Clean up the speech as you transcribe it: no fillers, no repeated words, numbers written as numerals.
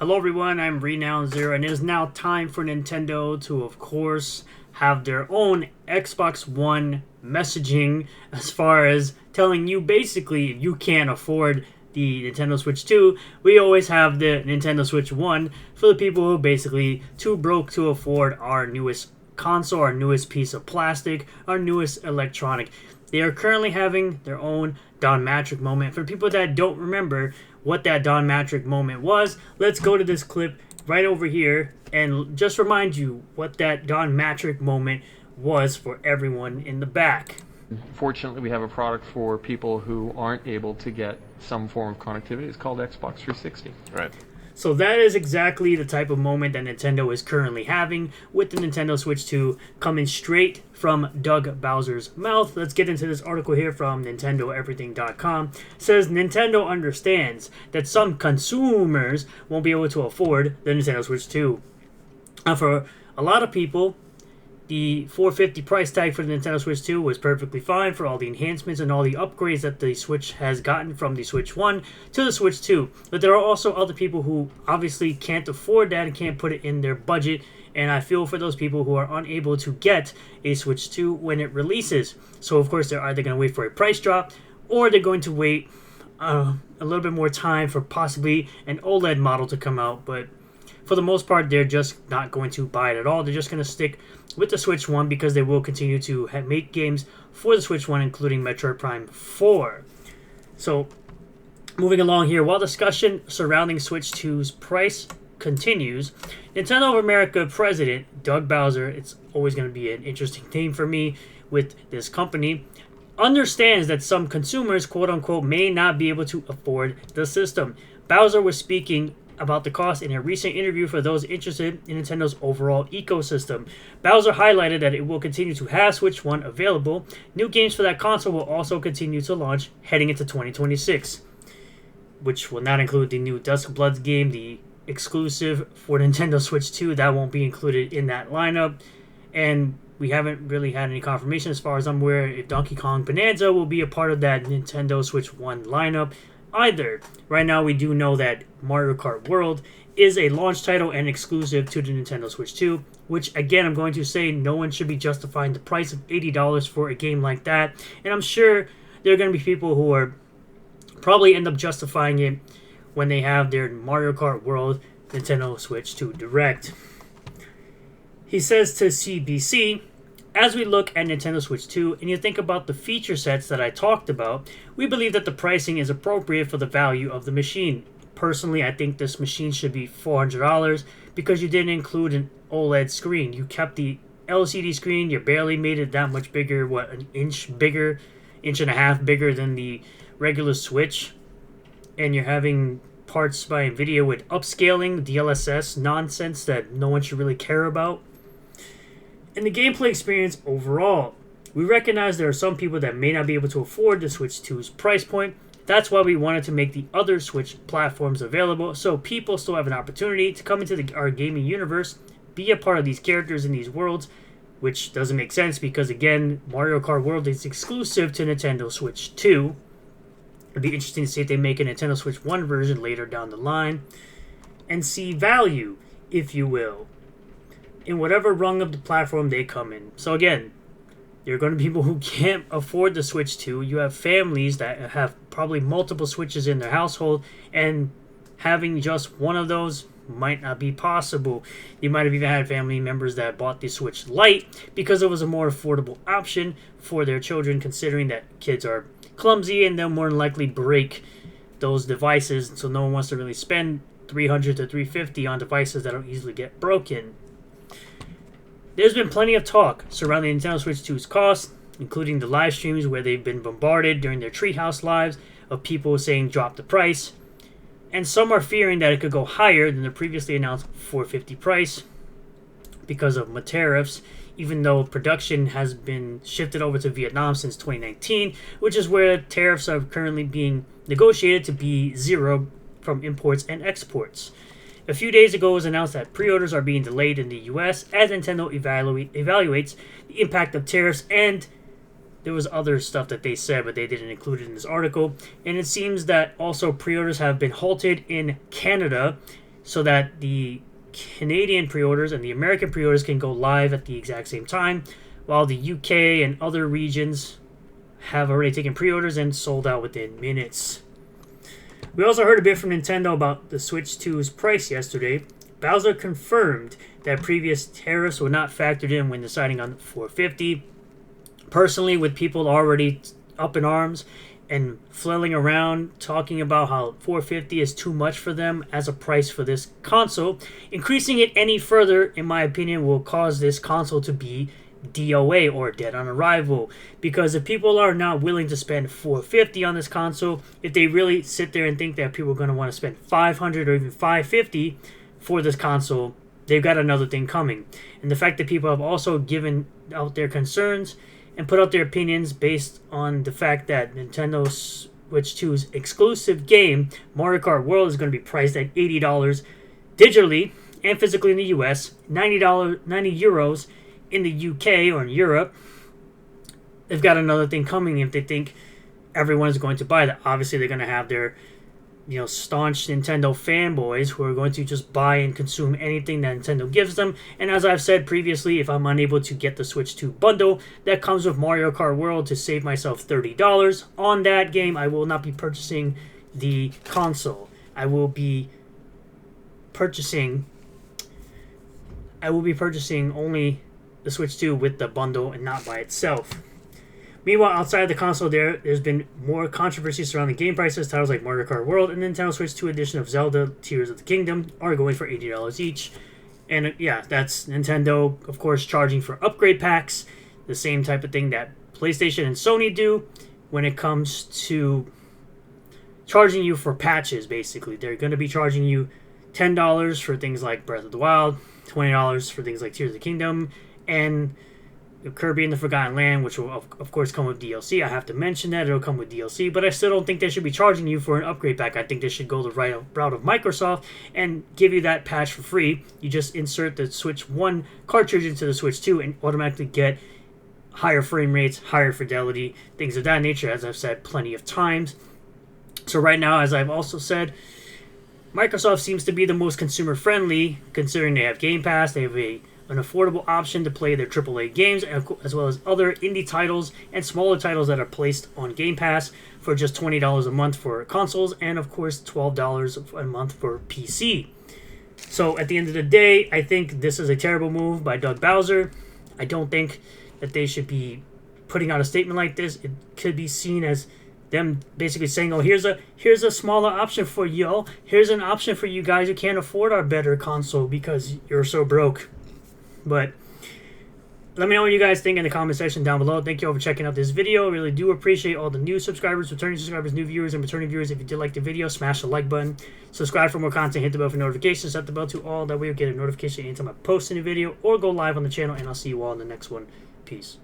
Hello everyone, I'm Renown Zero, and it is now time for Nintendo to, of course, have their own Xbox One messaging as far as telling you basically if you can't afford the Nintendo Switch 2, we always have the Nintendo Switch 1 for the people who basically too broke to afford our newest console, our newest piece of plastic, our newest electronic. They are currently having their own Don Mattrick moment. For people that don't remember what that Don Mattrick moment was, let's go to this clip right over here and just remind you what that Don Mattrick moment was for everyone in the back. Fortunately, we have a product for people who aren't able to get some form of connectivity. It's called Xbox 360. Right. So that is exactly the type of moment that Nintendo is currently having with the Nintendo Switch 2 coming straight from Doug Bowser's mouth. Let's get into this article here from NintendoEverything.com. It says Nintendo understands that some consumers won't be able to afford the Nintendo Switch 2. For a lot of people, the $450 price tag for the Nintendo Switch 2 was perfectly fine for all the enhancements and all the upgrades that the Switch has gotten from the Switch 1 to the Switch 2. But there are also other people who obviously can't afford that and can't put it in their budget. And I feel for those people who are unable to get a Switch 2 when it releases. So, of course, they're either going to wait for a price drop or they're going to wait a little bit more time for possibly an OLED model to come out. But for the most part, they're just not going to buy it at all. They're just going to stick with the Switch 1 because they will continue to make games for the Switch 1, including Metroid Prime 4. So, moving along here, while discussion surrounding Switch 2's price continues, Nintendo of America President Doug Bowser, it's always going to be an interesting name for me with this company, understands that some consumers, quote-unquote, may not be able to afford the system. Bowser was speaking about the cost in a recent interview for those interested in Nintendo's overall ecosystem. Bowser highlighted that it will continue to have Switch 1 available. New games for that console will also continue to launch heading into 2026, which will not include the new Dusk Bloods game, the exclusive for Nintendo Switch 2. That won't be included in that lineup. And we haven't really had any confirmation as far as I'm aware if Donkey Kong Bonanza will be a part of that Nintendo Switch 1 lineup either. Right now, we do know that Mario Kart World is a launch title and exclusive to the Nintendo Switch 2, which, again, I'm going to say no one should be justifying the price of $80 for a game like that. And I'm sure there are going to be people who are probably end up justifying it when they have their Mario Kart World Nintendo Switch 2 Direct. He says to CBC, as we look at Nintendo Switch 2 and you think about the feature sets that I talked about, we believe that the pricing is appropriate for the value of the machine. Personally, I think this machine should be $400 because you didn't include an OLED screen. You kept the LCD screen, you barely made it that much bigger, an inch bigger, inch and a half bigger than the regular Switch, and you're having parts by NVIDIA with upscaling, DLSS nonsense that no one should really care about. And the gameplay experience overall. We recognize there are some people that may not be able to afford the Switch 2's price point. That's why we wanted to make the other Switch platforms available so people still have an opportunity to come into our gaming universe, be a part of these characters in these worlds, which doesn't make sense because, again, Mario Kart World is exclusive to Nintendo Switch 2. It'd be interesting to see if they make a Nintendo Switch 1 version later down the line and see value, if you will, in whatever rung of the platform they come in. So again, there are going to be people who can't afford the Switch 2. You have families that have probably multiple Switches in their household, and having just one of those might not be possible. You might have even had family members that bought the Switch Lite because it was a more affordable option for their children, considering that kids are clumsy and they'll more than likely break those devices, so no one wants to really spend $300 to $350 on devices that'll easily get broken. There's been plenty of talk surrounding Nintendo Switch 2's cost, including the live streams where they've been bombarded during their Treehouse lives of people saying drop the price, and some are fearing that it could go higher than the previously announced $450 price because of tariffs, even though production has been shifted over to Vietnam since 2019, which is where tariffs are currently being negotiated to be zero from imports and exports. A few days ago, it was announced that pre-orders are being delayed in the U.S. as Nintendo evaluates the impact of tariffs, and there was other stuff that they said, but they didn't include it in this article. And it seems that also pre-orders have been halted in Canada so that the Canadian pre-orders and the American pre-orders can go live at the exact same time, while the UK and other regions have already taken pre-orders and sold out within minutes. We also heard a bit from Nintendo about the Switch 2's price yesterday. Bowser confirmed that previous tariffs were not factored in when deciding on $450. Personally, with people already up in arms and flailing around talking about how $450 is too much for them as a price for this console, increasing it any further, in my opinion, will cause this console to be DOA, or dead on arrival. Because if people are not willing to spend $450 on this console, if they really sit there and think that people are going to want to spend $500 or even $550 for this console, they've got another thing coming. And the fact that people have also given out their concerns and put out their opinions based on the fact that Nintendo Switch 2's exclusive game, Mario Kart World, is going to be priced at $80 digitally and physically in the US, $90 euros in the UK or in Europe. They've got another thing coming if they think everyone is going to buy that. Obviously, they're going to have their staunch Nintendo fanboys who are going to just buy and consume anything that Nintendo gives them. And as I've said previously, if I'm unable to get the Switch 2 bundle that comes with Mario Kart World to save myself $30 on that game, I will not be purchasing the console. I will be purchasing only the Switch 2 with the bundle and not by itself. Meanwhile, outside of the console there's been more controversy surrounding game prices. Titles like Mario Kart World and Nintendo Switch 2 edition of Zelda Tears of the Kingdom are going for $80 each. And yeah, that's Nintendo, of course, charging for upgrade packs. The same type of thing that PlayStation and Sony do when it comes to charging you for patches, basically. They're going to be charging you $10 for things like Breath of the Wild, $20 for things like Tears of the Kingdom, and Kirby and the Forgotten Land, which will of course come with DLC. I have to mention that it'll come with DLC, but I still don't think they should be charging you for an upgrade pack. I think they should go the route of Microsoft and give you that patch for free. You just insert the Switch 1 cartridge into the Switch 2 and automatically get higher frame rates, higher fidelity, things of that nature, as I've said plenty of times. So right now, as I've also said, Microsoft seems to be the most consumer friendly, considering they have Game Pass, they have an affordable option to play their AAA games, as well as other indie titles and smaller titles that are placed on Game Pass for just $20 a month for consoles, and of course $12 a month for PC. So at the end of the day, I think this is a terrible move by Doug Bowser. I don't think that they should be putting out a statement like this. It could be seen as them basically saying, oh, here's a smaller option for y'all. Here's an option for you guys who can't afford our better console because you're so broke. But let me know what you guys think in the comment section down below. Thank you all for checking out this video. I really do appreciate all the new subscribers, returning subscribers, new viewers, and returning viewers. If you did like the video, smash the like button. Subscribe for more content. Hit the bell for notifications. Set the bell to all. That way you'll get a notification anytime I post a new video or go live on the channel. And I'll see you all in the next one. Peace.